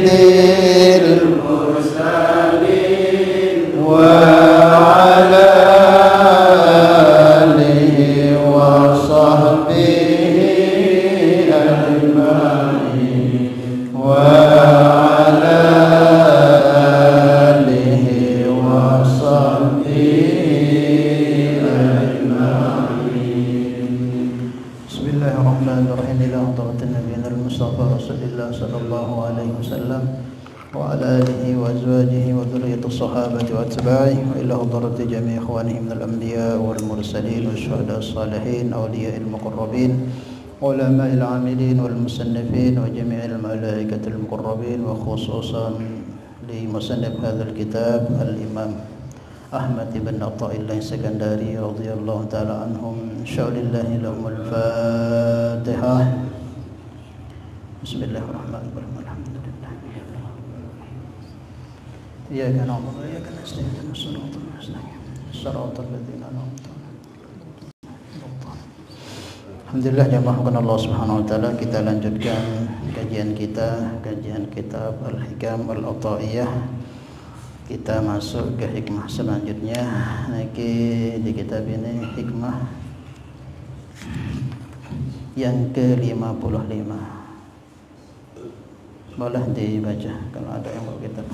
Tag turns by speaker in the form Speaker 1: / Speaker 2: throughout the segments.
Speaker 1: sayyidil mursalin wa ala alihi wa sahbihi ajma'in wa ala alihi wa sahbihi ajma'in. Bismillahirrahmanirrahim. Ila hadratin nabiyil mustafa rasulillah sallallahu alaihi wasallam wa ala alihi wa azwajihi wa dhurriyyati sahabati wa atba'ihi wa ila hadrati jami' ikhwanihi minal anbiya wal mursalin wasyuhada salihin awliya'il muqarrabin ulama'il 'amilin wal musannifin wa jami'il malaikatil muqarrabin wa khususan li musannif hadzal kitab al-imam Ahmad ibn Athaillah Sekandari radhiyallahu ta'ala anhum. Insyaallah lahumul Fatihah. Bismillahirrahmanirrahim. Alhamdulillah. Iyyaka na'budu wa iyyaka nasta'in. Shiratal mustaqim. Shiratal ladzina an'amta 'alaihim. Alhamdulillah, jamaahkan Allah Subhanahu wa taala, kita lanjutkan kajian kitab Al-Hikam Al-Athaiyah. Kita masuk ke hikmah selanjutnya. Di kitab ini hikmah yang ke-55. Boleh dibaca kalau ada yang mau kita.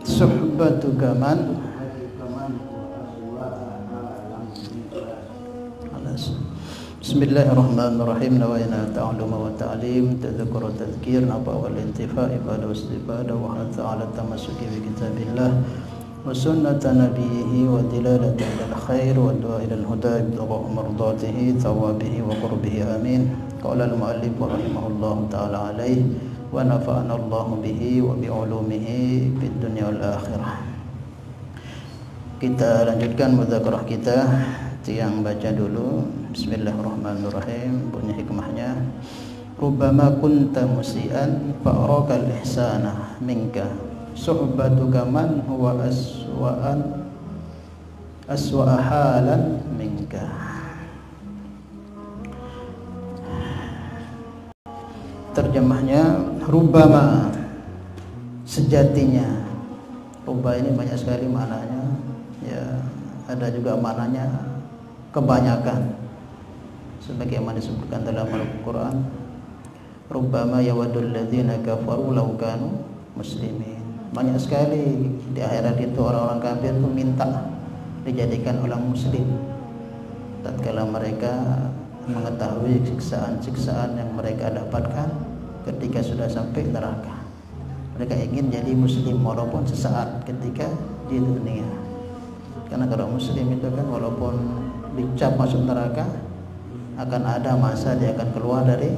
Speaker 1: Suhbatuka man Bismillahirrahmanirrahim. Nawayna ta'alluma wa ta'lim, tadhakkur wa tadhkir, nafa wal intifa, ibadah wa istibadah, wa hatha ala tamassuki bi kitabillah wa sunnata nabiyhi wa dilalata ilal khair wa du'a ilal huda ibtigha mardatihi thawabihi wa qurbihi amin. Qala al-mu'allif rahimahullahu ta'ala alaihi wa nafa'ana Allahu bihi wa bi'ulumihi fid dunya wal akhirah. Kita lanjutkan mudzakarah kita. Yang baca dulu. Bismillahirrahmanirrahim. Bunyi hikmahnya, rubbama kunta musian fa'arakal ihsana minka suhbatuka man huwa aswa'a halan minka. Terjemahnya, rubbama, sejatinya. Rubba ini banyak sekali maknanya, ya, ada juga maknanya kebanyakan, sebagaimana disebutkan dalam Al-Quran, rubbama yawadul ladzina kafaru law kanu muslimin. Banyak sekali di akhirat itu orang-orang kafir itu minta dijadikan orang muslim tatkala mereka mengetahui siksaan-siksaan yang mereka dapatkan ketika sudah sampai neraka. Mereka ingin jadi muslim walaupun sesaat ketika di dunia, karena kalau muslim itu kan walaupun dicap masuk neraka, akan ada masa dia akan keluar dari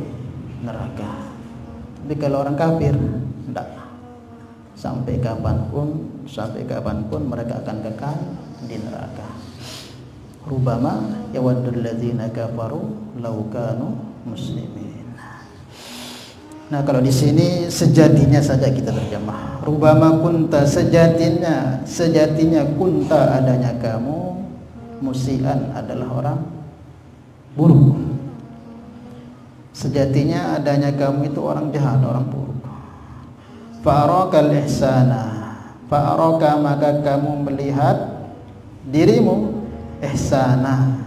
Speaker 1: neraka. Tapi kalau orang kafir, tidak. Sampai kapanpun mereka akan kekal di neraka. Rubama yawaddul ladzina kafaru law kanu muslimin. Nah, kalau di sini sejatinya saja kita terjemah. Rubama kunta, sejatinya kunta adanya kamu, musian adalah orang buruk. Sejatinya adanya kamu itu orang jahat, orang buruk. Fa'arakal ihsana, fa'araka, maka kamu melihat dirimu, ihsana,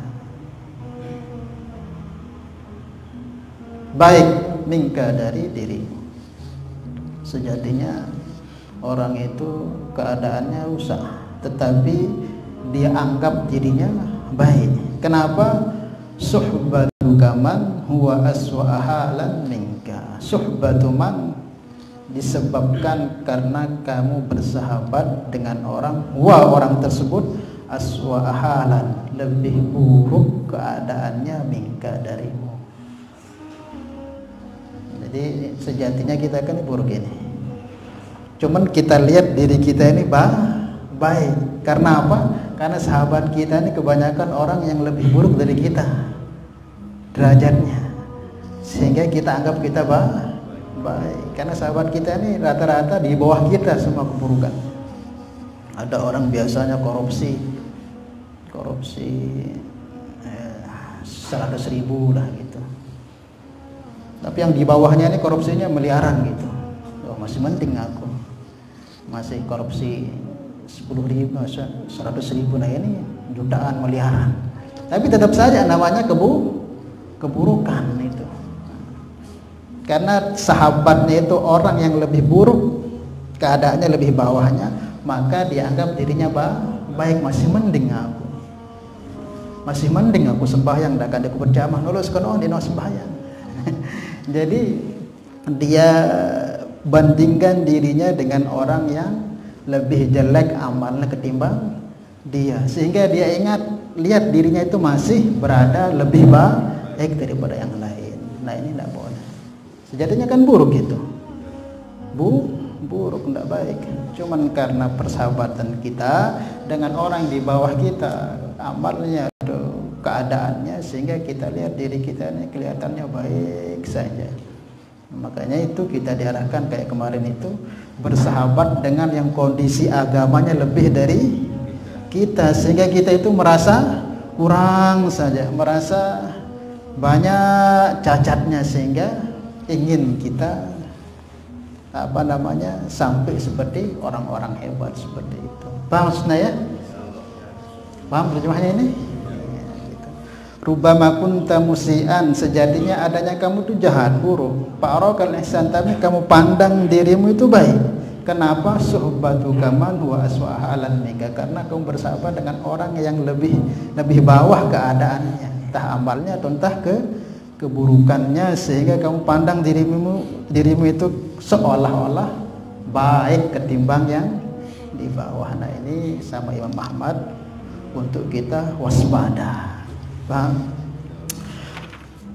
Speaker 1: baik, minka, dari dirimu. Sejatinya orang itu keadaannya rusak, tetapi dia anggap dirinya baik. Kenapa? Suhbatu man huwa aswa'a halan minka. Suhbatu man disebabkan karena kamu bersahabat dengan orang tersebut aswa'a halan, lebih buruk keadaannya minka, darimu. Jadi sejatinya kita kan buruk ini. Cuman kita lihat diri kita ini baik. Karena apa? Karena sahabat kita ini kebanyakan orang yang lebih buruk dari kita derajatnya, sehingga kita anggap kita baik. Karena sahabat kita ini rata-rata di bawah kita semua keburukan. Ada orang biasanya korupsi 100.000 lah gitu. Tapi yang di bawahnya ini korupsinya miliaran gitu. Oh, masih mending aku. Masih korupsi 10.000, 100.000, nah ini jutaan, miliaran. Tapi tetap saja namanya keburukan itu. Karena sahabatnya itu orang yang lebih buruk, keadaannya lebih bawahnya, maka dianggap dirinya baik. Masih mending aku sembahyang dan aku berjamaah nulis kono dino sembahyang. Jadi dia bandingkan dirinya dengan orang yang lebih jelek amalnya ketimbang dia, sehingga dia lihat dirinya itu masih berada lebih baik daripada yang lain. Nah ini tidak boleh. Sejatinya kan buruk gitu, buruk, tidak baik. Cuman karena persahabatan kita dengan orang di bawah kita, amalnya, keadaannya, sehingga kita lihat diri kita ini kelihatannya baik saja. Makanya itu kita diarahkan kayak kemarin itu bersahabat dengan yang kondisi agamanya lebih dari kita, sehingga kita itu merasa kurang saja, merasa banyak cacatnya, sehingga ingin kita sampai seperti orang-orang hebat seperti itu. Paham maksudnya ya? Paham terjemahnya ini? Ya, gitu. Rubama kunta musian, sejatinya adanya kamu itu jahat, buruk. Fa'arakal ihsan, tapi kamu pandang dirimu itu baik. Kenapa? Suhbatuka man huwa aswaha alan mika, karena kamu bersahabat dengan orang yang lebih bawah keadaannya, entah amalnya atau entah keburukannya, sehingga kamu pandang dirimu itu seolah-olah baik ketimbang yang di bawah. Nah ini sama Imam Ahmad untuk kita waspada. Paham?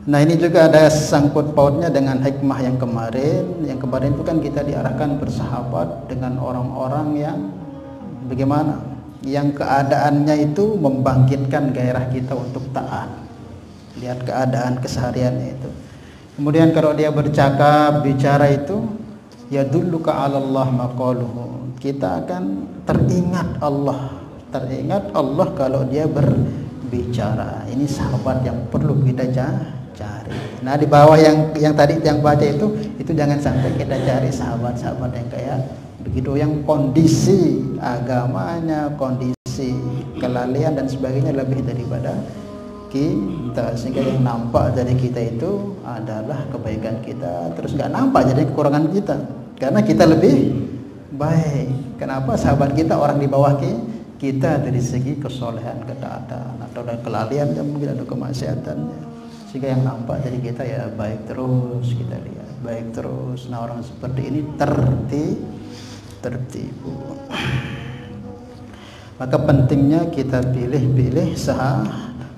Speaker 1: Nah ini juga ada sangkut pautnya dengan hikmah yang kemarin. Yang kemarin itu kan kita diarahkan bersahabat dengan orang-orang yang bagaimana? Yang keadaannya itu membangkitkan gairah kita untuk taat. Lihat keadaan kesehariannya itu. Kemudian kalau dia bicara itu, ya dulluka 'ala Allah maqaluhu. Kita akan teringat Allah kalau dia berbicara. Ini sahabat yang perlu kita cari. Nah di bawah yang tadi yang baca itu jangan sampai kita cari sahabat-sahabat yang kayak begitu, yang kondisi agamanya, kondisi kelalaian dan sebagainya lebih daripada kita, sehingga yang nampak dari kita itu adalah kebaikan kita, terus nggak nampak jadi kekurangan kita karena kita lebih baik. Kenapa? Sahabat kita orang di bawah kita dari segi kesolehan, ketaatan, atau dari kelalaian dan mungkin ada kemaksiatannya, sehingga yang nampak dari kita ya baik terus, kita lihat baik terus. Nah orang seperti ini tertipu. Maka pentingnya kita pilih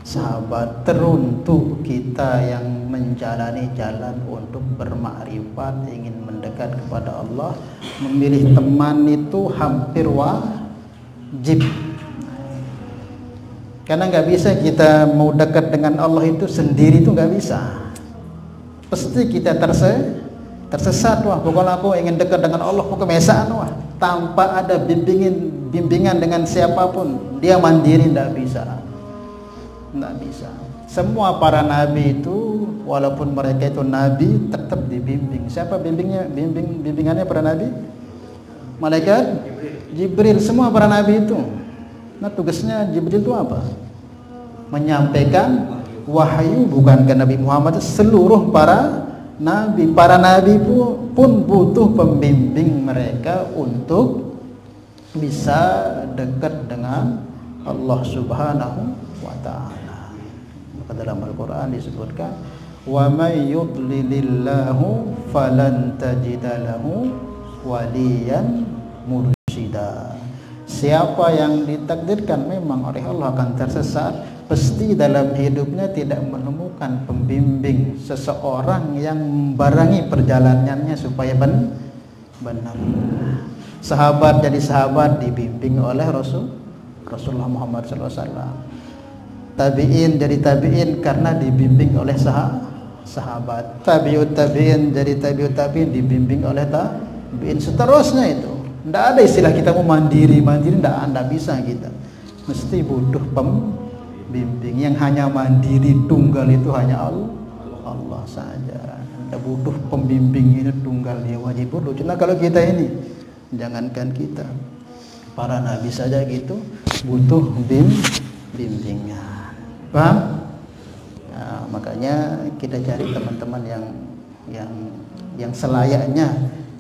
Speaker 1: sahabat teruntuk kita yang menjalani jalan untuk bermakrifat, ingin mendekat kepada Allah. Memilih teman itu hampir wajib, karena nggak bisa kita mau dekat dengan Allah itu sendiri, itu nggak bisa. Pasti kita tersesat. Wah pokoknya aku ingin dekat dengan Allah pokoknya mesaan, wah tanpa ada bimbingan dengan siapapun, dia mandiri, nggak bisa. Semua para nabi itu walaupun mereka itu nabi tetap dibimbing. Siapa bimbingannya para nabi? Malaikat Jibril. Semua para nabi itu. Nah tugasnya Jibril itu apa? Menyampaikan wahyu, bukan ke Nabi Muhammad, seluruh para nabi. Para nabi pun butuh pembimbing mereka untuk bisa dekat dengan Allah Subhanahu wa ta'ala. Maka dalam Al-Quran disebutkan, wa may yudlilillahu falan tajida lahu waliyan mursyida. Siapa yang ditakdirkan memang oleh Allah akan tersesat, pasti dalam hidupnya tidak menemukan pembimbing, seseorang yang membarengi perjalanannya supaya benar. Sahabat jadi sahabat dibimbing oleh Rasulullah Muhammad SAW. Tabi'in jadi tabi'in karena dibimbing oleh sahabat. Tabi'ut tabi'in jadi tabi'ut tabi'in dibimbing oleh tabi'in. Seterusnya itu. Tidak ada istilah kita mau mandiri, tidak bisa kita. Mesti butuh pembimbing. Yang hanya mandiri tunggal itu hanya Allah saja. Tidak butuh pembimbing ini tunggal, dia wajib butuh. Cuma kalau kita ini, jangankan kita, para nabi saja gitu butuh bimbingan. Paham? Nah, makanya kita cari teman-teman yang selayaknya,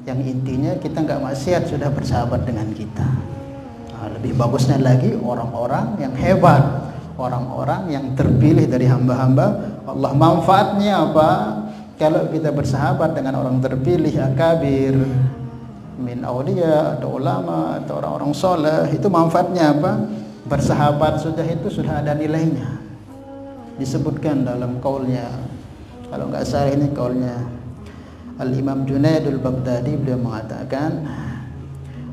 Speaker 1: yang intinya kita nggak maksiat sudah bersahabat dengan kita. Nah, lebih bagusnya lagi orang-orang yang hebat, orang-orang yang terpilih dari hamba-hamba Allah. Manfaatnya apa? Kalau kita bersahabat dengan orang terpilih, akabir, min aulia atau ulama atau orang-orang soleh, itu manfaatnya apa? Bersahabat sudah itu sudah ada nilainya. Disebutkan dalam kaulnya, kalau nggak salah ini kaulnya Al-Imam Junaidul Baghdadi, beliau mengatakan,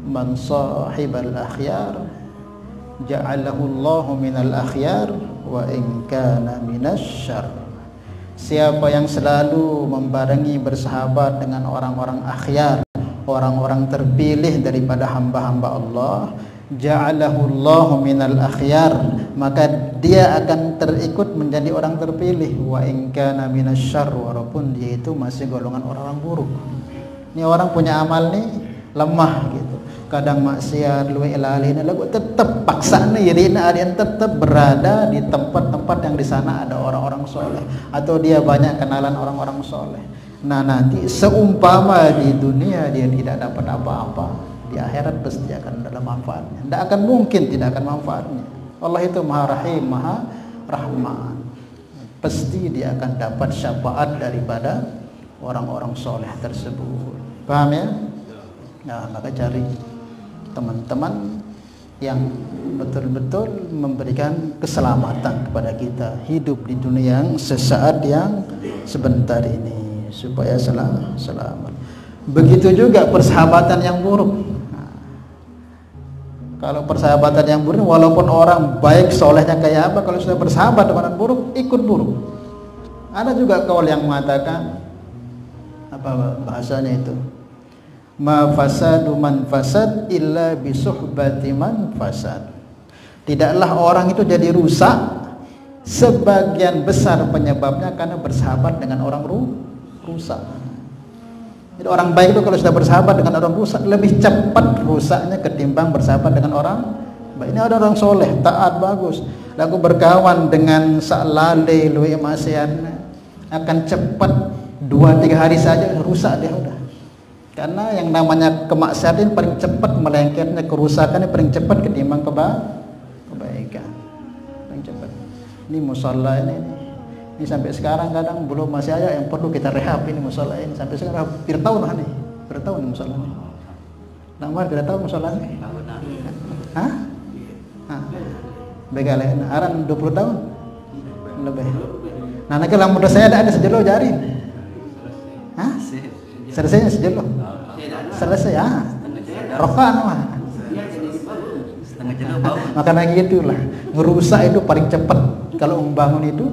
Speaker 1: man sahibal akhyar ja'alahu Allahu minal akhyar wa in kana minasyarr. Siapa yang selalu membarengi bersahabat dengan orang-orang akhyar, orang-orang terpilih daripada hamba-hamba Allah, ja'alahu Allahu minal akhyar, maka dia akan terikut menjadi orang terpilih. Wa in kana minasyarr, walaupun dia itu masih golongan orang-orang buruk. Ini orang punya amal nih lemah gitu, kadang maksiat, luwe ilalina, lagu tetap paksa nih irina dia tetap berada di tempat-tempat yang di sana ada orang-orang soleh, atau dia banyak kenalan orang-orang soleh. Nah nanti seumpama di dunia dia tidak dapat apa-apa, di akhirat pasti akan ada manfaatnya. Tidak akan mungkin tidak akan manfaatnya. Allah itu Maha Rahim, Maha Rahman. Pasti dia akan dapat syafaat daripada orang-orang soleh tersebut. Paham ya? Nah, maka cari teman-teman yang betul-betul memberikan keselamatan kepada kita hidup di dunia yang sesaat, yang sebentar ini, supaya selamat. Begitu juga persahabatan yang buruk. Nah, kalau persahabatan yang buruk, walaupun orang baik solehnya kayak apa, kalau sudah bersahabat dengan buruk, ikut buruk. Ada juga kaul yang mengatakan, apa bahasanya itu, ma fasadu man fasad illa bisuhbati man fasad. Tidaklah orang itu jadi rusak, sebagian besar penyebabnya karena bersahabat dengan orang rusak. Jadi orang baik itu kalau sudah bersahabat dengan orang rusak, lebih cepat rusaknya ketimbang bersahabat dengan orang baik. Ini ada orang soleh, taat, bagus, lalu berkawan dengan sa'lale, luwe maksiat, akan cepat 2-3 hari saja rusak dia udah. Karena yang namanya kemaksiatan paling cepat melengketnya, kerusakannya paling cepat ketimbang kebaikan. Paling cepat. Ini musholla ini sampai sekarang kadang belum, masih ada yang perlu kita rehab ini musholla ini. Sampai sekarang hampir tahun lah nih. Bertahun nih musholla ini. Nama berapa tahun musholla ini? Hah? Hah? Begalen aran 20 tahun? Lebih. Nah, nak kalau muda saya ada sejelo jari. Hah? Selesainya sejelo. Selesai ya. Rokan mah. Makanya gitulah. Ngerusak itu paling cepat. Kalau membangun itu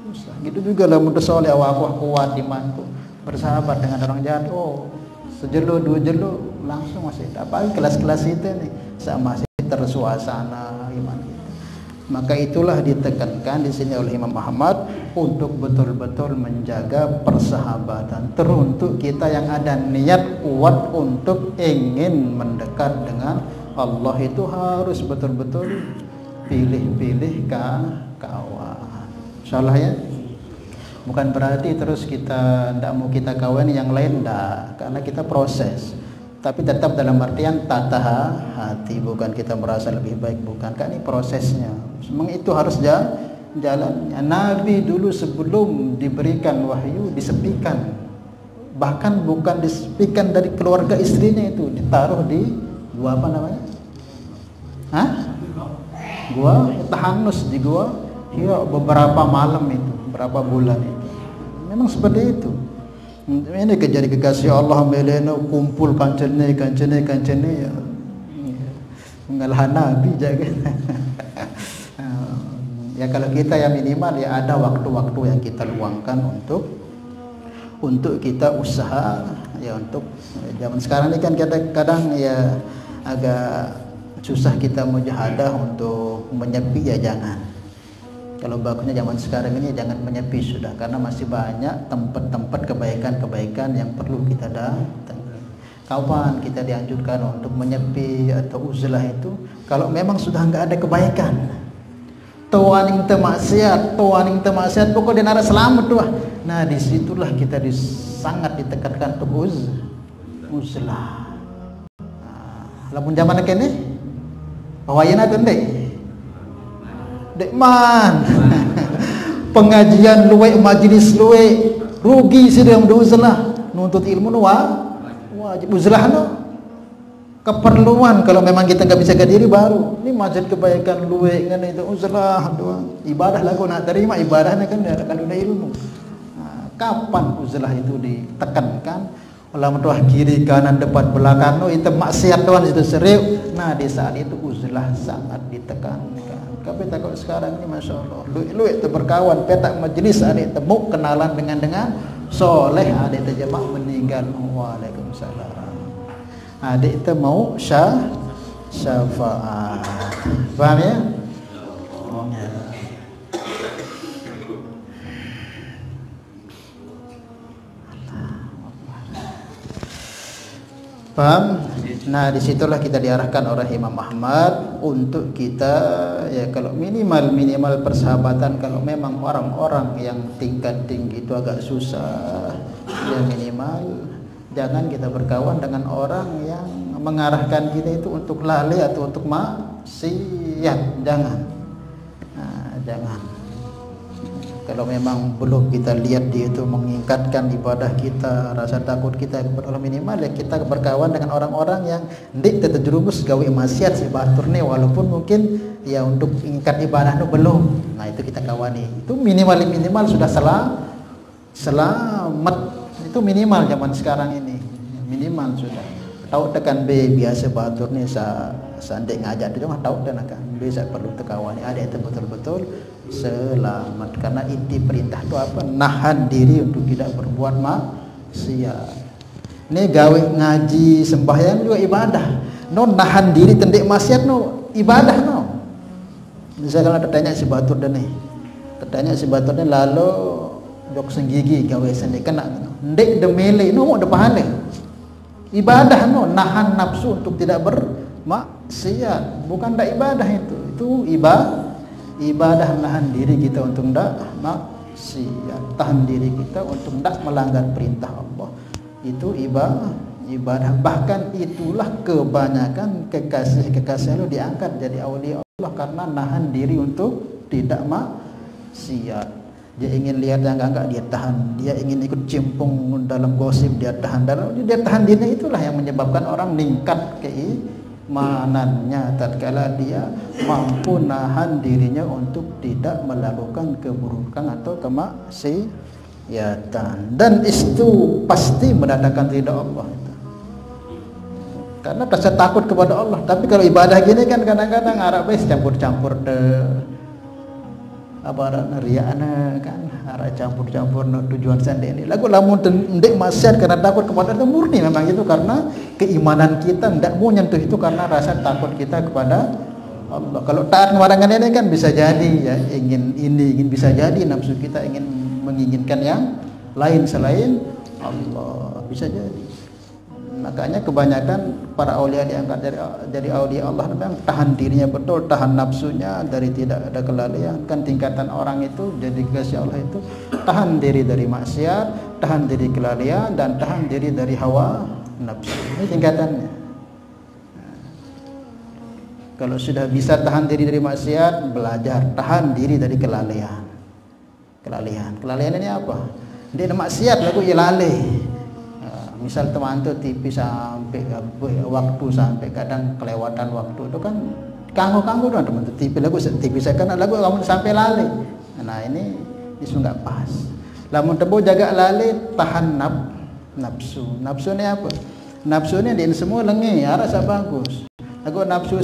Speaker 1: rusak. Gitu juga lah muda soleh awak kuat imanku. Bersahabat dengan orang jahat. Oh, sejelo 2 jelo langsung masih. Apalagi kelas-kelas itu nih sama masih tersuasana iman kita. Maka itulah ditekankan di sini oleh Imam Ahmad untuk betul-betul menjaga persahabatan. Teruntuk kita yang ada niat kuat untuk ingin mendekat dengan Allah, itu harus betul-betul pilih-pilih kawan. Insyaallah ya. Bukan berarti terus kita tidak mau kita kawan yang lain, tidak, karena kita proses. Tapi tetap dalam artian tata hati, bukan kita merasa lebih baik, bukan. Kan ini prosesnya. Memang itu harus jalannya. Nabi dulu sebelum diberikan wahyu disepikan, bahkan bukan disepikan dari keluarga istrinya, itu ditaruh di gua apa namanya? Hah? Gua Tahanus, di gua Hira beberapa malam itu, berapa bulan itu. Memang seperti itu. Ini jadi kekasih Allah melena kumpul kancane ya. Mengalah Nabi jaga. Ya kalau kita ya minimal ya ada waktu-waktu yang kita luangkan untuk kita usaha ya untuk zaman sekarang ini kan kadang-kadang ya agak susah kita mujahadah untuk menyepi ya jangan. Kalau bagusnya zaman sekarang ini jangan menyepi sudah karena masih banyak tempat-tempat kebaikan-kebaikan yang perlu kita datangi. Kapan kita dianjurkan untuk menyepi atau uzlah itu kalau memang sudah enggak ada kebaikan. Tuaning temaksiat pokok dia nara selamat tuh. Nah disitulah kita sangat ditekankan untuk uzlah. Lamun zaman kene pawayana tende dek man pengajian luwe majelis luwe rugi sih yang uzlah nuntut ilmu nu wajib uzlah no keperluan kalau memang kita nggak bisa ke diri baru ini majid kebaikan luwe kan itu uzlah doang ibadah lagu nak terima ibadahnya kan kalau udah ilmu. Nah, kapan uzlah itu ditekankan ulama tuah kiri kanan depan belakang no itu maksiat tuan itu serius. Nah di saat itu uzlah sangat ditekankan. Tapi takut sekarang ini masya Allah lu itu berkawan petak majelis ada temu kenalan dengan soleh ada terjemah meninggal. Waalaikumsalam. Adik itu mau syafaat. Paham ya? Oh, ya. Paham? Nah disitulah kita diarahkan oleh Imam Ahmad untuk kita ya kalau minimal persahabatan kalau memang orang-orang yang tingkat tinggi itu agak susah ya minimal jangan kita berkawan dengan orang yang mengarahkan kita itu untuk lalai atau untuk maksiat. Jangan. Nah, jangan. Kalau memang belum kita lihat dia itu meningkatkan ibadah kita, rasa takut kita kepada Allah minimal ya kita berkawan dengan orang-orang yang ndik terjerumus gawe maksiat si baturne walaupun mungkin ya untuk meningkat ibadah itu belum. Nah, itu kita kawani. Itu minimal sudah selamat. Itu minimal zaman sekarang ini minimal sudah tahu tekan B biasa batur nih sandek ngajak itu mah tahu dan akan bisa perlu tekawani ada itu betul-betul selamat karena inti perintah itu apa nahan diri untuk tidak berbuat maksiat. Ini gawe ngaji sembahyang juga ibadah no nahan diri tendek maksiat no ibadah no. Misalnya kalau tertanya si batur dan nih lalu jok senggigi gawe sendiri kena ndek demele no mau pahala ibadah no nahan nafsu untuk tidak bermaksiat bukan ndak ibadah itu ibadah nahan diri kita untuk ndak maksiat tahan diri kita untuk ndak melanggar perintah Allah itu ibadah bahkan itulah kebanyakan kekasih lu diangkat jadi aulia Allah karena nahan diri untuk tidak maksiat. Dia ingin lihat yang enggak dia tahan, dia ingin ikut cimpung dalam gosip dia tahan dirinya itulah yang menyebabkan orang meningkat keimanannya tatkala dia mampu nahan dirinya untuk tidak melakukan keburukan atau kemaksiatan dan itu pasti mendatangkan ridha Allah itu. Karena rasa takut kepada Allah. Tapi kalau ibadah gini kan kadang-kadang Arab campur-campur riakna kan arah campur-campur tujuan sendiri lagu lamun ndek maksiat karena takut kepada itu murni memang itu karena keimanan kita ndak mau nyentuh itu karena rasa takut kita kepada Allah. Kalau taat kemarangan ini kan bisa jadi ya ingin bisa jadi nafsu kita ingin menginginkan yang lain selain Allah bisa jadi. Makanya kebanyakan para aulia diangkat dari aulia Allah memang tahan dirinya betul, tahan nafsunya dari tidak ada kelalaian. Kan tingkatan orang itu jadi kekasih Allah itu tahan diri dari maksiat, tahan diri kelalaian dan tahan diri dari hawa nafsu. Ini tingkatannya. Kalau sudah bisa tahan diri dari maksiat, belajar tahan diri dari kelalaian. Kelalaian ini apa? Dia ada maksiat lagu ya lalai. Misal teman tu TV sampai waktu sampai kadang kelewatan waktu itu kan kanggo teman tu TV saya kan lagu kamu sampai lali. Nah ini isu enggak pas. Lamun tebo jaga lali tahan Nafsu. Nafsu ini apa? Nafsu ini din semua lengi, rasa bagus. Aku nafsu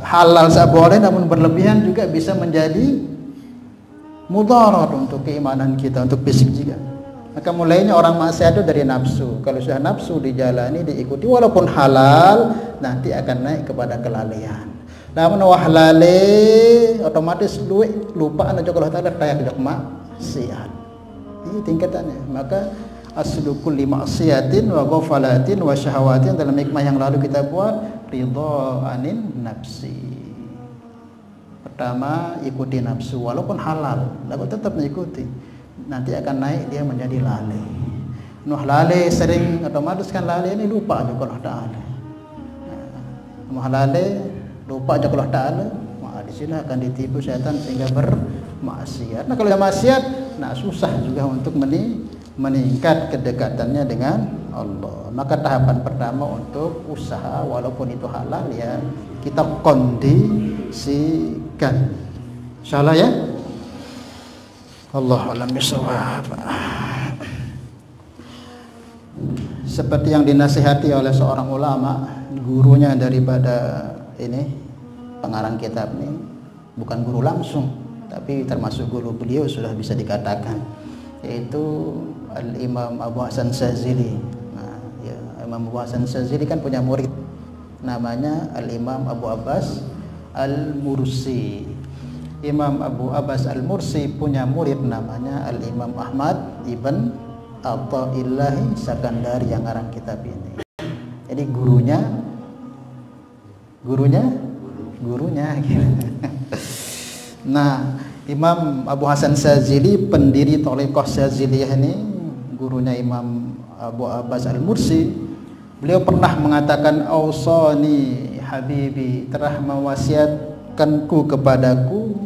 Speaker 1: halal boleh, namun berlebihan juga bisa menjadi mudarat untuk keimanan kita, untuk fisik juga. Maka mulainya orang maksiat itu dari nafsu. Kalau sudah nafsu dijalani, diikuti walaupun halal, nanti akan naik kepada kelalaian. Namun wahlale otomatis lupa aja kalau tak ada kayak maksiat. Ini tingkatannya. Maka aslu kulli maksiatin wa ghafalatin wa syahawatin, dalam hikmah yang lalu kita buat ridha anin nafsi. Pertama, ikuti nafsu walaupun halal, lalu tetap mengikuti. Nanti akan naik dia menjadi lalai. Nuh lalai sering, otomatis kan lalai ini lupa aja kalau Ta'ala. Nuh lalai lupa aja kalau Ta'ala, di sini akan ditipu syaitan sehingga bermaksiat. Nah kalau ada maksiat, susah juga untuk meningkat kedekatannya dengan Allah. Maka tahapan pertama untuk usaha walaupun itu halal, ya kita kondisikan. Insyaallah ya. Allah alam bisawab. Seperti yang dinasihati oleh seorang ulama, gurunya daripada ini pengarang kitab ini, bukan guru langsung, tapi termasuk guru beliau sudah bisa dikatakan, yaitu Al-Imam Abu Hasan Syazili. Nah, ya, Imam Abu Hasan Syazili kan punya murid namanya Al-Imam Abu Abbas Al-Mursi. Imam Abu Abbas Al-Mursi punya murid namanya Al-Imam Ahmad Ibn Athaillah Sakandari yang ngarang kitab ini. Jadi gurunya Nah, Imam Abu Hasan Syazili, pendiri Thariqah Syaziliyah ini, gurunya Imam Abu Abbas Al-Mursi, beliau pernah mengatakan, ausani habibi, telah mewasiatkanku kepadaku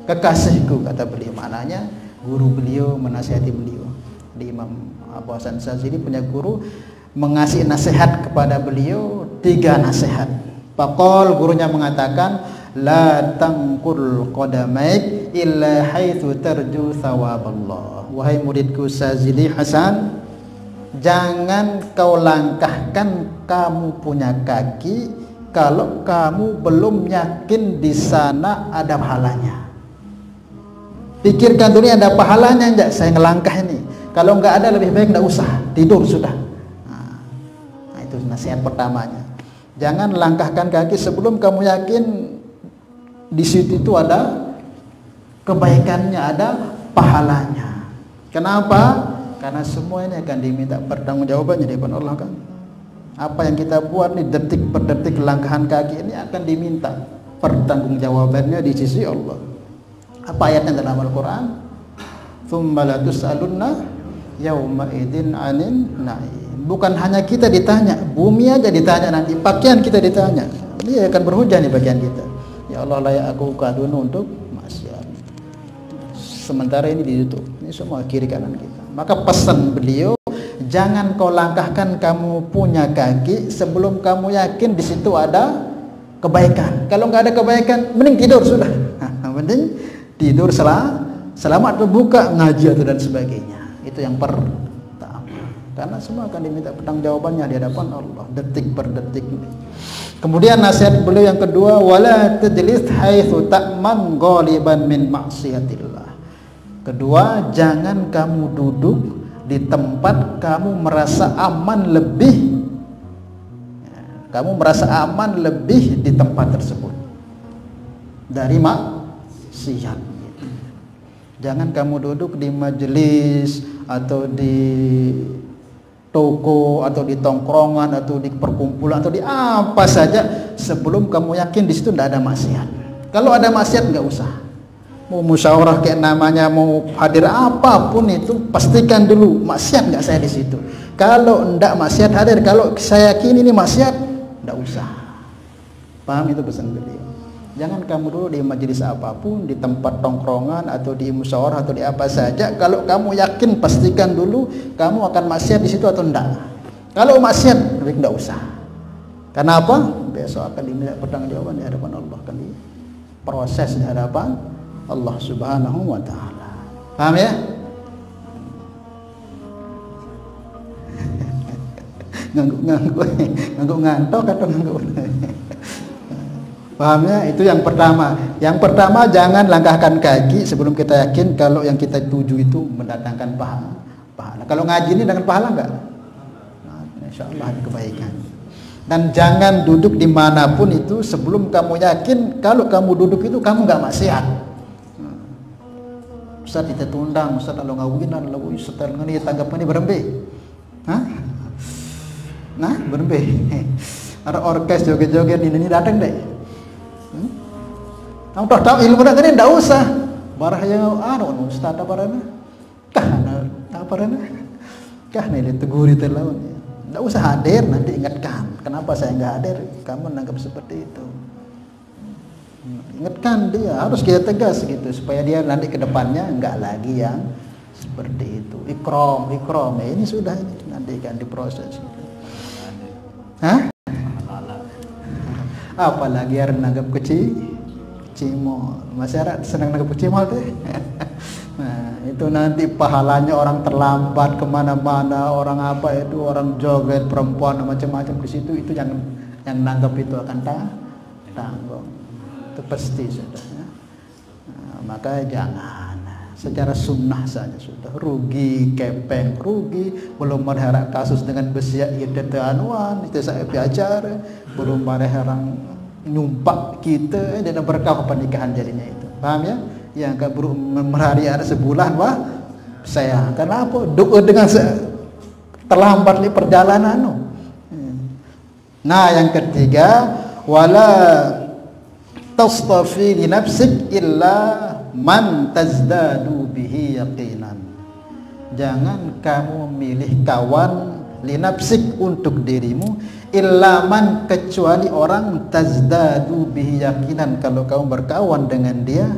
Speaker 1: kekasihku, kata beliau. Maknanya guru beliau menasihati beliau. Di Imam Abu Hasan Syazili punya guru mengasih nasihat kepada beliau 3 nasihat. Faqal, gurunya mengatakan, la tangkul qadamaik illa haitsu tarju thawaballah. Wahai muridku Syazili Hasan, jangan kau langkahkan kamu punya kaki kalau kamu belum yakin di sana ada pahalanya. Pikirkan dulu ada pahalanya enggak saya ngelangkah ini. Kalau enggak ada, lebih baik enggak usah, tidur sudah. Nah, itu nasihat pertamanya. Jangan langkahkan kaki sebelum kamu yakin di situ itu ada kebaikannya, ada pahalanya. Kenapa? Karena semua ini akan diminta pertanggungjawabannya di depan Allah kan. Apa yang kita buat nih, detik per detik langkahan kaki ini akan diminta pertanggungjawabannya di sisi Allah. Apa ayatnya dalam Al-Quran? Tsumma la tus'alunna yauma idzin 'anin na'im. Bukan hanya kita ditanya, bumi aja ditanya nanti, pakaian kita ditanya. Dia akan berhujah nih pakaian kita. Ya Allah, layak aku kadun untuk maksiat. Sementara ini ditutup. Ini semua kiri kanan kita. Maka pesan beliau, jangan kau langkahkan kamu punya kaki sebelum kamu yakin di situ ada kebaikan. Kalau nggak ada kebaikan, mending tidur sudah. Mending tidur selamat berbuka, ngaji atau dan sebagainya. Itu yang pertama. Karena semua akan diminta pertanggungjawabannya di hadapan Allah detik per detik. Kemudian nasihat beliau yang kedua, wala tajlis haitsu ta'man ghaliban min maksiatillah. Kedua, jangan kamu duduk di tempat kamu merasa aman lebih. Kamu merasa aman lebih di tempat tersebut dari maksiat. Jangan kamu duduk di majelis atau di toko atau di tongkrongan atau di perkumpulan atau di apa saja sebelum kamu yakin di situ tidak ada maksiat. Kalau ada maksiat nggak usah. Mau musyawarah kayak namanya, mau hadir apapun itu, pastikan dulu maksiat nggak saya di situ. Kalau ndak maksiat hadir, kalau saya yakin ini maksiat, ndak usah. Paham itu pesan beliau. Jangan kamu dulu di majelis apapun, di tempat tongkrongan atau di musyawarah atau di apa saja. Kalau kamu yakin, pastikan dulu kamu akan maksiat di situ atau enggak. Kalau maksiat, lebih enggak usah. Karena apa? Besok akan diminta pertanggungjawaban di hadapan Allah, akan diproses di hadapan Allah Subhanahu wa taala. Paham ya? ngangguk ngantok atau ngangguk. Pahamnya? Itu yang pertama. Yang pertama, jangan langkahkan kaki sebelum kita yakin kalau yang kita tuju itu mendatangkan pahala. Kalau ngaji ini dengan pahala enggak? Nah, insya Allah ada kebaikan. Dan jangan duduk dimanapun itu sebelum kamu yakin kalau kamu duduk itu kamu enggak maksiat. Ustaz kita tundang, Ustaz kalau ngawinan, lalu Ustaz ngani tanggapan ini berembe. Hah? Nah, berembe. Ada orkes joget-joget ini datang deh. Kamu tahu ilmu nak ini tidak usah. Barah yang Ustaz apa rana? Apa rana? Kah nih dituguri terlalu. Tidak usah hadir, nanti ingatkan. Kenapa saya enggak hadir? Kamu menganggap seperti itu. Ingatkan dia, harus kita tegas gitu supaya dia nanti ke depannya enggak lagi yang seperti itu. Ikram, ini sudah nanti kan diproses. Gitu. Hah? Apalagi harus menganggap cimol. Masyarakat senang nanggap cimol tuh. Nah, itu nanti pahalanya orang terlambat kemana-mana, orang apa itu, orang joget, perempuan macam-macam di situ, itu yang nanggap itu akan tanggung. Itu pasti sudah. Ya. Nah, maka jangan secara sunnah saja sudah. Rugi, kepeng, rugi. Belum ada kasus dengan besiak itu anuan, itu saya belajar. Belum ada orang nyumpak kita dan berkah pernikahan jadinya itu. Paham ya? Yang keburu merari ada sebulan wah saya kenapa doa dengan terlambat di perjalanan. Nah, yang ketiga wala tastafi li nafsik illa man tazdadu bihi yaqinan. Jangan kamu milih kawan li nafsik untuk dirimu illa man kecuali orang tazdadu bihi yaqinan. Kalau kamu berkawan dengan dia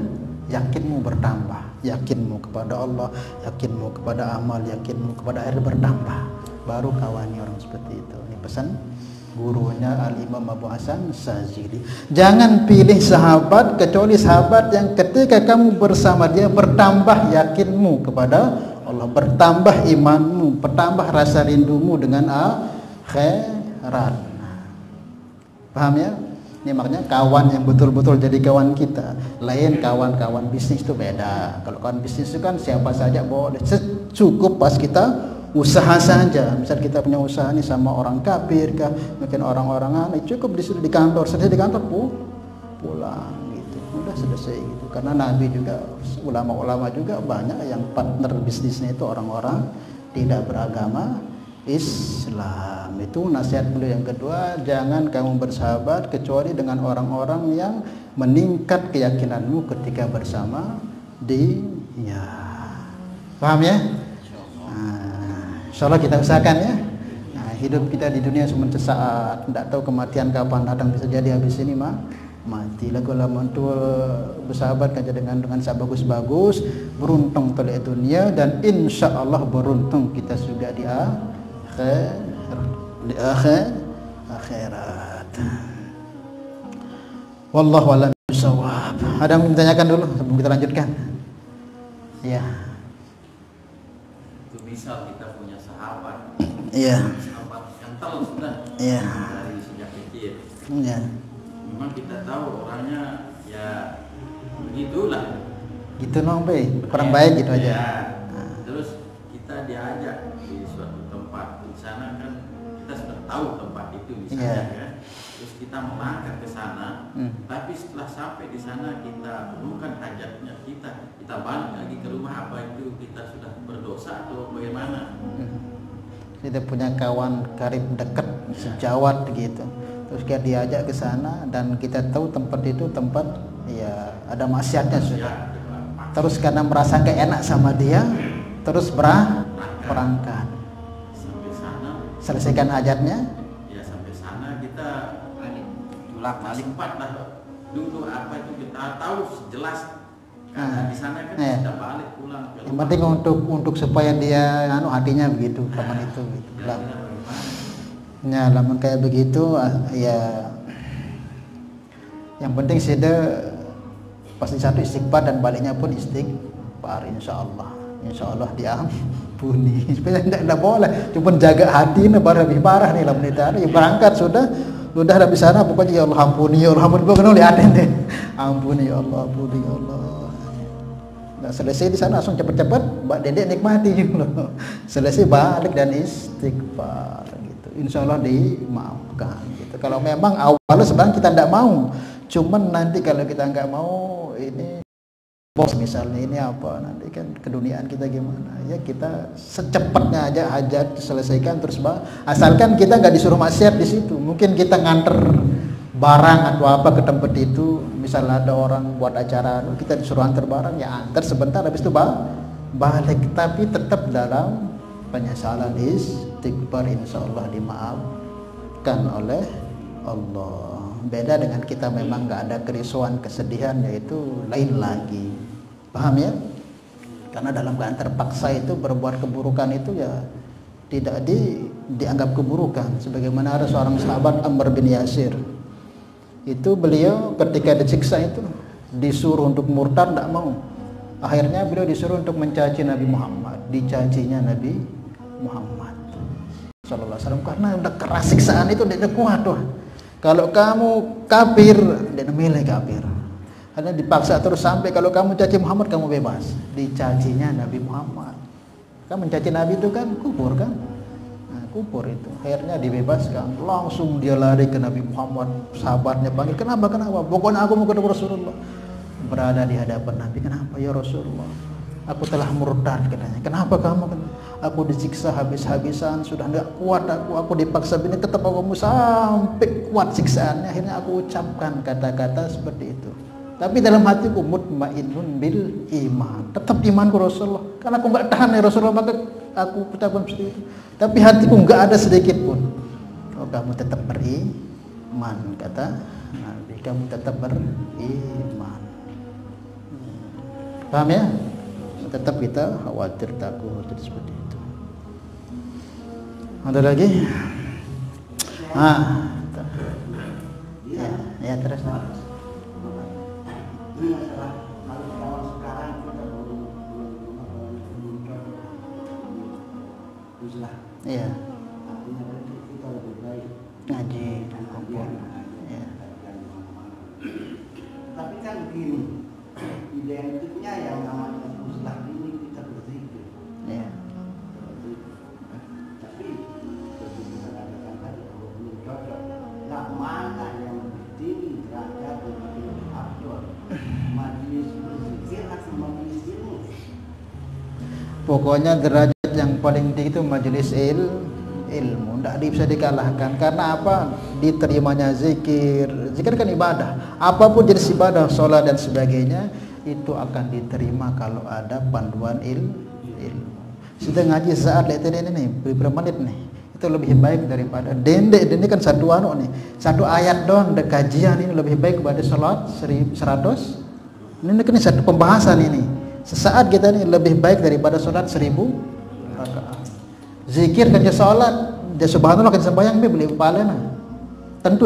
Speaker 1: yakinmu bertambah, yakinmu kepada Allah, yakinmu kepada amal, yakinmu kepada akhir bertambah, baru kawani orang seperti itu. Ini pesan gurunya Al-Imam Abu Hasan Sazili. Jangan pilih sahabat kecuali sahabat yang ketika kamu bersama dia bertambah yakinmu kepada Allah, bertambah imanmu, bertambah rasa rindumu dengan akhirat. Paham ya? Ini makanya kawan yang betul-betul jadi kawan kita. Lain kawan-kawan bisnis itu beda. Kalau kawan bisnis itu kan siapa saja boleh. Cukup pas kita usaha saja. Misal kita punya usaha ini sama orang kafir kah, mungkin orang-orang cukup di kantor, selesai di kantor pulang gitu. Udah selesai gitu. Karena Nabi juga, ulama-ulama juga banyak yang partner bisnisnya itu orang-orang tidak beragama Islam. Itu nasihat beliau yang kedua, jangan kamu bersahabat kecuali dengan orang-orang yang meningkat keyakinanmu ketika bersama dia. Paham ya? Insyaallah kita usahakan ya. Nah, hidup kita di dunia cuma sesaat, tidak tahu kematian kapan datang, bisa jadi habis ini mati. Lagu lama tu bersahabat saja dengan sahabat bagus-bagus, beruntung oleh dunia dan insyaallah beruntung kita juga di akhirat. Wallahu a'lam bishawab. Ada yang ditanyakan dulu sebelum kita lanjutkan? Ya.
Speaker 2: Itu misal kita punya sahabat.
Speaker 1: Iya.
Speaker 2: Sahabat yang tahu sudah.
Speaker 1: Iya.
Speaker 2: Dari sejak kecil.
Speaker 1: Iya.
Speaker 2: Memang kita tahu orangnya ya begitulah.
Speaker 1: Gitu nong, kurang baik gitu aja.
Speaker 2: Ya. Terus kita diajak di suatu tempat, di sana kan kita sudah tahu tempat itu misalnya kan. Terus kita melangkah ke sana, tapi setelah sampai di sana kita penuhkan hajatnya kita balik lagi ke rumah, apa itu kita sudah berdosa atau bagaimana?
Speaker 1: Kita punya kawan karib dekat sejawat gitu. Terus kita diajak ke sana dan kita tahu tempat itu tempat ya ada maksiatnya sudah. Terus karena merasa gak enak sama dia, terus berangkat.
Speaker 2: Sampai sana
Speaker 1: selesaikan hajatnya.
Speaker 2: Ya sampai sana kita balik sempat lah dulu apa itu kita tahu jelas. Karena di sana kan kita balik pulang.
Speaker 1: Yang penting untuk supaya dia hatinya begitu teman itu gitu. Ya, lamun kayak begitu ya yang penting sudah pasti satu istighfar dan baliknya pun istighfar insyaallah. insya Allah diampuni. Tidak boleh, cuma jaga hati ini baru lebih parah nih lah menita. Ya berangkat sudah dari sana pokoknya ya Allah ampuni, ya Allah ampuni, pokoknya lihatin deh, ampuni ya Allah, ampuni ya Allah. Nah, selesai di sana langsung cepet-cepet, Mbak Dedek nikmati gitu loh. Selesai balik dan istighfar gitu. Insya Allah dimaafkan gitu. Kalau memang awalnya sebenarnya kita tidak mau, cuman nanti kalau kita nggak mau ini bos misalnya ini apa nanti kan keduniaan kita gimana ya, kita secepatnya aja hajat diselesaikan terus asalkan kita nggak disuruh maksiat di situ. Mungkin kita nganter barang atau apa ke tempat itu, misalnya ada orang buat acara kita disuruh antar barang, ya antar sebentar habis itu balik, tapi tetap dalam penyesalan, istighfar, insya Allah dimaafkan oleh Allah. Beda dengan kita memang nggak ada kerisauan, kesedihan, yaitu lain lagi. Paham ya? Karena dalam keadaan terpaksa itu berbuat keburukan itu ya tidak dianggap keburukan. Sebagaimana ada seorang sahabat Ammar bin Yasir, itu beliau ketika disiksa itu disuruh untuk murtad, tidak mau. Akhirnya beliau disuruh untuk mencaci Nabi Muhammad, dicacinya Nabi Muhammad sallallahu alaihi wasallam karena udah keras siksaan itu, tidak kuat tuh. Kalau kamu kafir, dia milih kafir. Karena dipaksa terus sampai kalau kamu caci Muhammad kamu bebas. Dicacinya Nabi Muhammad. Kan mencaci Nabi itu kan kufur kan? Nah, kufur itu. Akhirnya dibebaskan. Langsung dia lari ke Nabi Muhammad. Sahabatnya panggil, kenapa? Pokoknya aku mau ketemu Rasulullah. Berada di hadapan Nabi, kenapa ya Rasulullah? Aku telah murtad katanya. Kenapa kamu? Aku disiksa habis-habisan, sudah enggak kuat aku dipaksa begini, tetap aku sampai kuat siksaannya. Akhirnya aku ucapkan kata-kata seperti itu. Tapi dalam hatiku mutmainnun bil iman, tetap imanku Rasulullah. Karena aku enggak tahan ya Rasulullah, maka aku ucapkan seperti itu. Tapi hatiku enggak ada sedikit pun. Oh, kamu tetap beriman, kata Nabi, kamu tetap beriman. Paham ya? Tetap kita khawatir, takut seperti itu. Ada lagi? Ya terus. Iya. Ngaji dan kumpul. Ya.
Speaker 3: Tapi kan begini, identiknya yang namanya uzlah ini kita berzikir.
Speaker 1: Iya.
Speaker 3: Tapi seperti kita katakan tadi, kalau belum cocok, nah mana yang lebih tinggi derajat dan lebih afdol, majelis berzikir atau majelis ilmu?
Speaker 1: Pokoknya derajat yang paling tinggi itu majelis ilmu, tidak bisa dikalahkan. Karena apa? Diterimanya zikir kan ibadah. Apapun jenis ibadah, sholat dan sebagainya, itu akan diterima kalau ada panduan ilmu. Sudah ngaji saat lihat ini beberapa menit nih, itu lebih baik daripada dendek kan satu ayat doang de kajian ini lebih baik daripada sholat 100. Ini kan satu pembahasan ini. Sesaat kita ini lebih baik daripada sholat 1000 rakaat. Zikir kan sholat, dia subhanallah kan sembahyang beli pahala. Tentu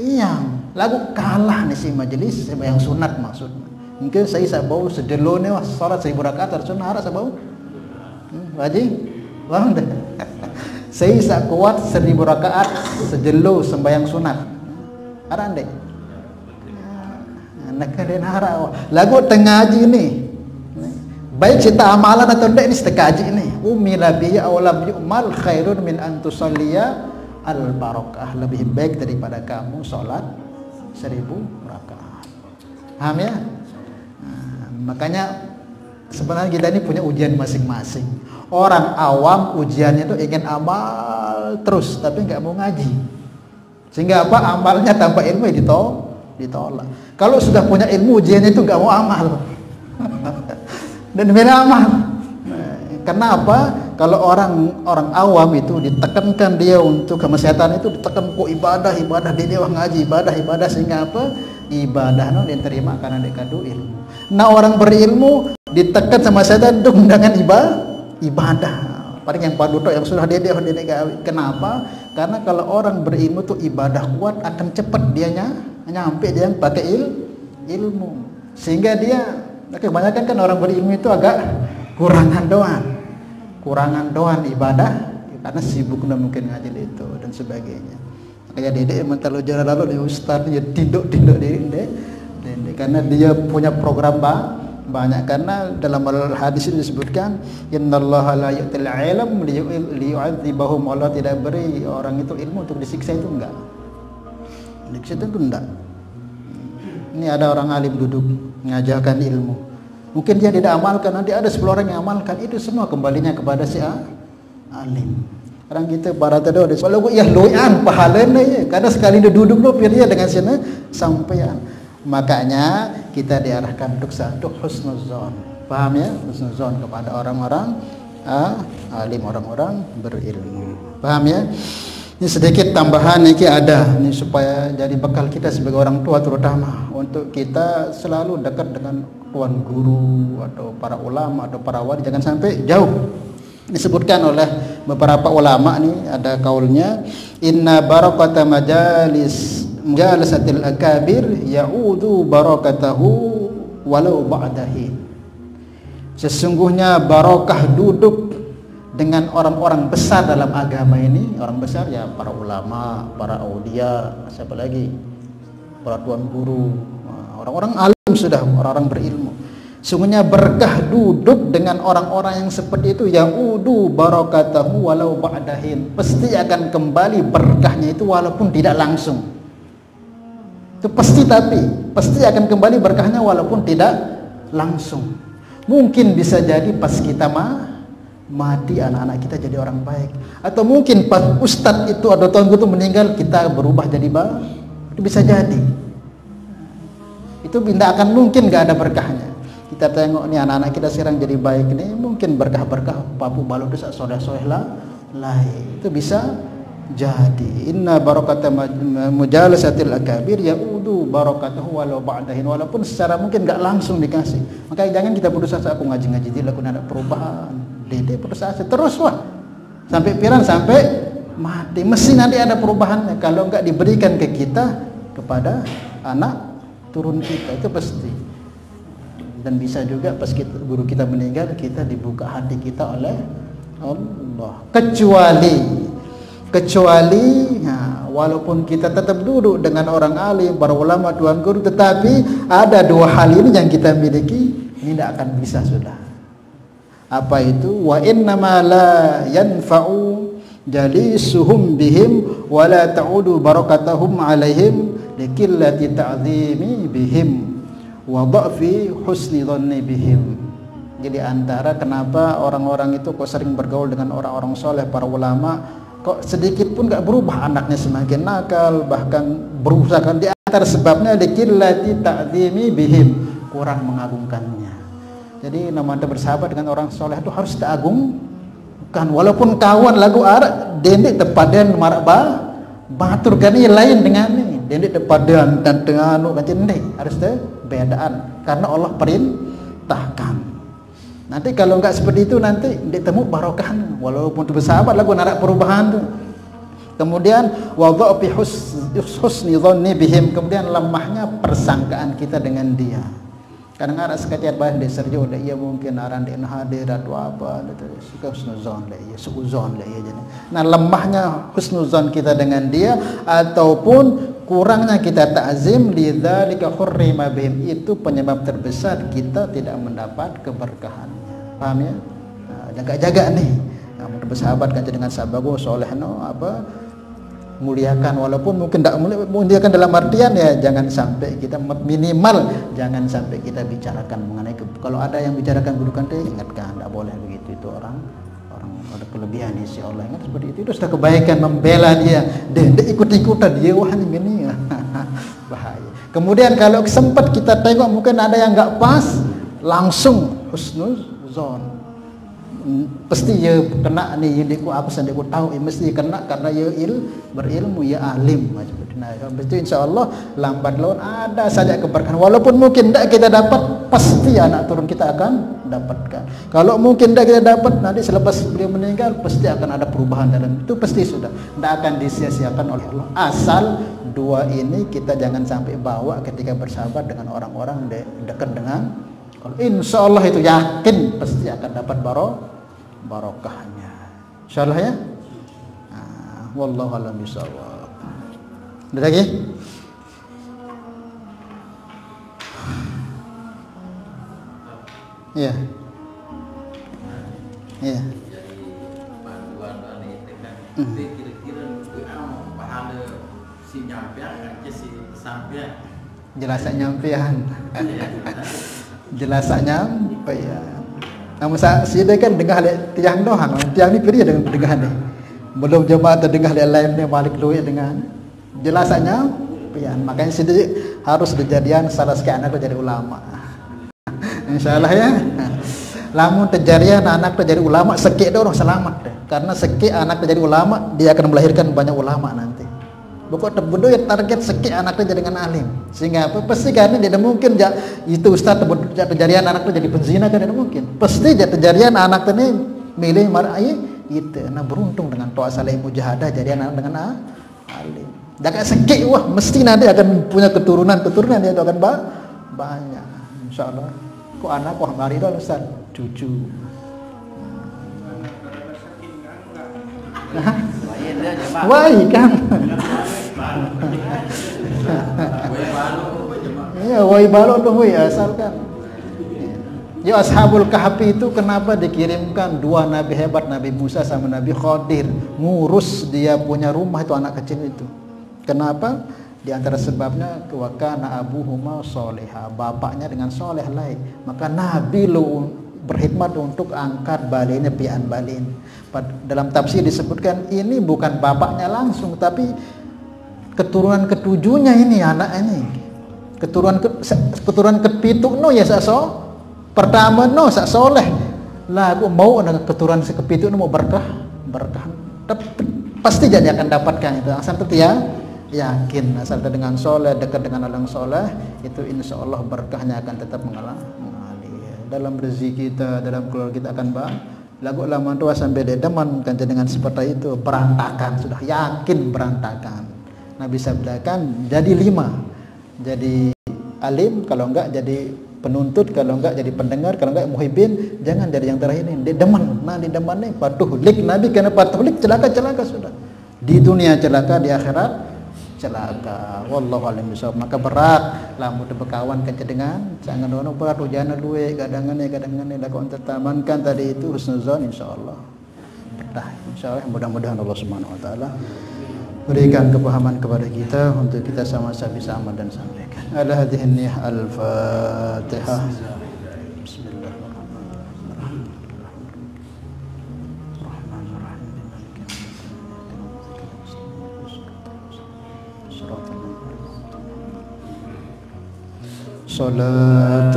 Speaker 1: iya. Lagu kalah nih si majelis sembahyang sunat maksudnya. Mungkin saya bau sejelone wah sholat 1000 rakaat harus sunat harus bau. Wajib, bang deh. Saya kuat 1000 rakaat sejelo sembahyang sunat. Ada deh. Anak kalian harap lagu tengah haji ini baik kita amalan atau tidak ini setengah haji ini umila biya awalam yu'mal khairun min antusalliya al barokah, lebih baik daripada kamu sholat 1000 rakaat. Paham ya? Makanya sebenarnya kita ini punya ujian masing-masing. Orang awam ujiannya itu ingin amal terus tapi nggak mau ngaji, sehingga apa, amalnya tanpa ilmu ditolak. Kalau sudah punya ilmu ujiannya itu nggak mau amal dan beda amal. Kenapa? Kalau orang awam itu ditekankan dia untuk kemaksiatan itu ditekan kok ibadah dia ngaji ibadah sehingga apa, ibadah no diterima karena dikandung ilmu. Nah orang berilmu ditekan sama setan untuk undangan ibadah. Paling yang paduto yang sudah dia kenapa? Karena kalau orang berilmu tuh ibadah kuat akan cepat dia nyampe dia yang pakai ilmu, sehingga dia kebanyakan kan orang berilmu itu agak kurangan doan ibadah karena sibuk mungkin ngaji itu dan sebagainya. Kayak dedek mentalo jalan lalu di ustaz dia tinduk diri karena dia punya program banyak, karena dalam hadis ini disebutkan innallaha la yu'til ilm liyu'adzibahum, Allah tidak beri orang itu ilmu untuk disiksa, itu enggak. Disiksa itu enggak. Ini ada orang alim duduk mengajarkan ilmu. Mungkin dia tidak amalkan, nanti ada 10 orang yang amalkan, itu semua kembalinya kepada si alim. Orang kita barat ada kalau ya loyan pahalanya ya, karena sekali dia duduk lo pilih dengan sini sampean. Makanya kita diarahkan untuk satu husnuzon, paham ya, husnuzon kepada orang-orang alim, orang-orang berilmu, paham ya. Ini sedikit tambahan ini ada ini supaya jadi bekal kita sebagai orang tua, terutama untuk kita selalu dekat dengan tuan guru atau para ulama atau para wali, jangan sampai jauh. Disebutkan oleh beberapa ulama nih, ada kaulnya inna barakata majalisatil akabir ya'udu barakatahu walau ba'dahi. Sesungguhnya barokah duduk dengan orang-orang besar dalam agama ini, orang besar ya para ulama, para aulia, siapa lagi, para tuan guru, orang-orang alim sudah, orang-orang berilmu. Sungguhnya berkah duduk dengan orang-orang yang seperti itu, ya'udu barakatahu walau ba'dahin, pasti akan kembali berkahnya itu walaupun tidak langsung. Itu pasti, tapi pasti akan kembali berkahnya walaupun tidak langsung. Mungkin bisa jadi pas kita mati anak-anak kita jadi orang baik, atau mungkin pas ustadz itu atau tuan guru itu meninggal kita berubah jadi itu bisa jadi. Itu tidak akan mungkin gak ada berkahnya. Kita tengok nih anak-anak kita sekarang jadi baik nih, mungkin berkah-berkah papu balu dosa soleh-soleh lah, itu bisa jadi. Inna barakata mujalasatil akabir ya'udu barakatahu walau ba'dahin, walaupun secara mungkin gak langsung dikasih. Makanya jangan kita putus asa, aku ngaji-ngaji dia aku ada perubahan, dede putus asa terus wah sampai piran sampai mati, mesti nanti ada perubahannya kalau enggak diberikan ke kita kepada anak turun kita, itu pasti. Dan bisa juga pas guru kita meninggal kita dibuka hati kita oleh Allah, kecuali walaupun kita tetap duduk dengan orang alim, para ulama, tuan guru, tetapi ada 2 hal ini yang kita miliki, ini tidak akan bisa sudah. Apa itu? Wa innama la yanfa'u jalisuhum bihim wa la ta'udu barakatuhum alaihim likillati ta'zimi bihim wa dha'fi husni dhanni bihim. Jadi antara kenapa orang-orang itu kok sering bergaul dengan orang-orang soleh, para ulama, kok sedikit pun gak berubah, anaknya semakin nakal, bahkan berusaha, di antara sebabnya likillati ta'zimi bihim, kurang mengagungkannya. Jadi namanya bersahabat dengan orang soleh itu harus diagungkan, walaupun kawan lagu arak dendek tepadan marak batur kan ini lain dengan ini dendek tepadan dan dengan harus bedaan karena Allah perintahkan. Nanti kalau enggak seperti itu nanti ditemu barokah, walaupun bersahabat lagu narak perubahan tuh. Kemudian wadha fi husni dhanni bihim, kemudian lemahnya persangkaan kita dengan dia. Kadang ada sekalian bahas di serjo dah ia mungkin aran di hadir atau apa itu suka husnuzon lah ia suuzon lah ia jadi. Nah lemahnya husnuzon kita dengan dia ataupun kurangnya kita ta'zim lidzalika hurrima bihim, itu penyebab terbesar kita tidak mendapat keberkahannya. Paham ya? Nah, jaga-jaga nih. Nah, bersahabat kan dengan sahabat soleh no apa muliakan, walaupun mungkin tidak muliakan dalam artian ya jangan sampai kita minimal jangan sampai kita bicarakan mengenai kalau ada yang bicarakan keburukan dia ingatkan, tidak boleh begitu, itu orang ada kelebihan insya Allah, ingat seperti itu sudah kebaikan, membela dia dan ikut-ikutan dia wah ini bahaya. Kemudian kalau sempat kita tengok mungkin ada yang nggak pas, langsung husnuzon, pasti ya kena nih yediku aku sendiri tahu mesti kena karena ya berilmu ya alim macam itu. Nah itu insya Allah lambat laun ada saja keberkahan, walaupun mungkin tidak kita dapat pasti anak turun kita akan dapatkan. Kalau mungkin tidak kita dapat nanti selepas beliau meninggal pasti akan ada perubahan dalam itu, pasti sudah tidak akan disia-siakan oleh Allah. Asal 2 ini kita jangan sampai bawa ketika bersahabat dengan orang-orang dekat dengan Kalau insya Allah itu yakin pasti akan dapat barokahnya. Insya Allah ya. Wallahu a'lam bishawab. Ada lagi? Iya. Iya.
Speaker 2: Jadi bantuan itu kan kira-kira pahala si nyampean aja si sampean.
Speaker 1: Jelasan nyampean. Jelasan nyampean. Namun saya kan dengar tiang doang, tiang ni kiri dengar ni. Belum jemaah terdengar lain ni balik luwe dengan jelasannya nyampean. Makanya saya harus kejadian salah sekali anak jadi ulama. Insyaallah ya. Lamun terjadian anak jadi ulama sekik dah orang selamat deh. Karena sekik anak jadi ulama dia akan melahirkan banyak ulama nanti. Pokok terbodoh ya target sekik anaknya jadi dengan alim. Sehingga apa? Pasti karena tidak mungkin itu ustaz terjadian anaknya jadi penzina kan tidak mungkin. Pasti terjadian anak ini milih marai itu. Nah beruntung dengan doa saleh mujahadah jadi anak dengan alim. Jangan sekik wah mesti nanti akan punya keturunan dia itu akan banyak. Insyaallah. Kok anak wah mari dah ustaz cucu. Wah kan. Ya, wai balok tu wai asalkan. Ya Ashabul Kahfi itu kenapa dikirimkan dua nabi hebat, Nabi Musa sama Nabi Khadir, ngurus dia punya rumah itu anak kecil itu. Kenapa? Di antara sebabnya wa kana abuhuma sholiha, bapaknya dengan soleh lain. Maka Nabi lu berkhidmat untuk angkat balinnya pian balin. Dalam tafsir disebutkan ini bukan bapaknya langsung tapi keturunan ketujuhnya ini anak ini. Keturunan kepitu no ya sakso. Pertama no sak soleh. Lah aku mau dengan keturunan kepitu no mau berkah. Pasti jadi akan dapatkan itu. Asal tu ya yakin asal dengan soleh dekat dengan orang soleh itu insya Allah berkahnya akan tetap mengalir dalam rezeki kita, dalam keluarga kita akan lagu lama tua sampai dedaman kan dengan seperti itu berantakan, sudah yakin berantakan. Nabi sabdakan jadi 5, jadi alim, kalau enggak jadi penuntut, kalau enggak jadi pendengar, kalau enggak muhibbin, jangan jadi yang terakhir ini dedaman. Nah di deman ini patuhlik Nabi karena patuhlik celaka sudah di dunia celaka, di akhirat celaka. Wallahu a'lam bishawab. Maka berat lamun berkawan kan dengan jangan ono berat hujana duwe gadangan lakukan tertamankan tadi itu husnuzon insyaallah. Betah insyaallah, mudah-mudahan Allah Subhanahu wa taala berikan kepahaman kepada kita untuk kita sama-sama bisa amal dan sampaikan. Ala hadhihi niyah al-Fatihah.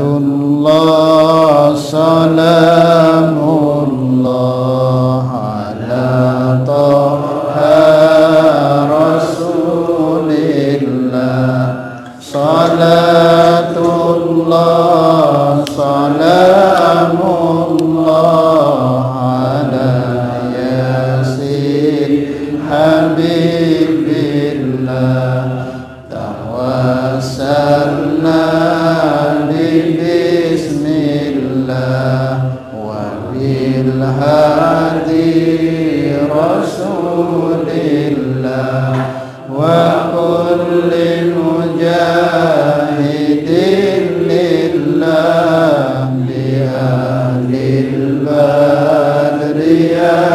Speaker 1: Salatullah salamullah ala taha rasulillah. Salatullah salamullah ala yasin habibillah. Tawassalna bismillah wa bil hadi rasulillah wa kulli mujahidin lillah bi ahlil badri ya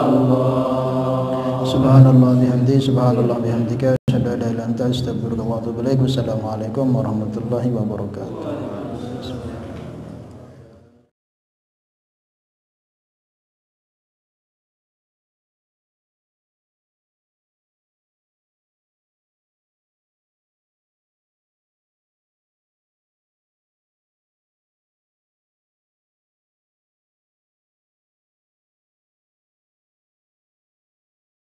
Speaker 1: Allah. Subhanallah bihamdihi subhanallah bihamdika asyhadu an la ilaha illa anta astaghfiruka wa atubu ilaik. Wassalamualaikum warahmatullahi wabarakatuh.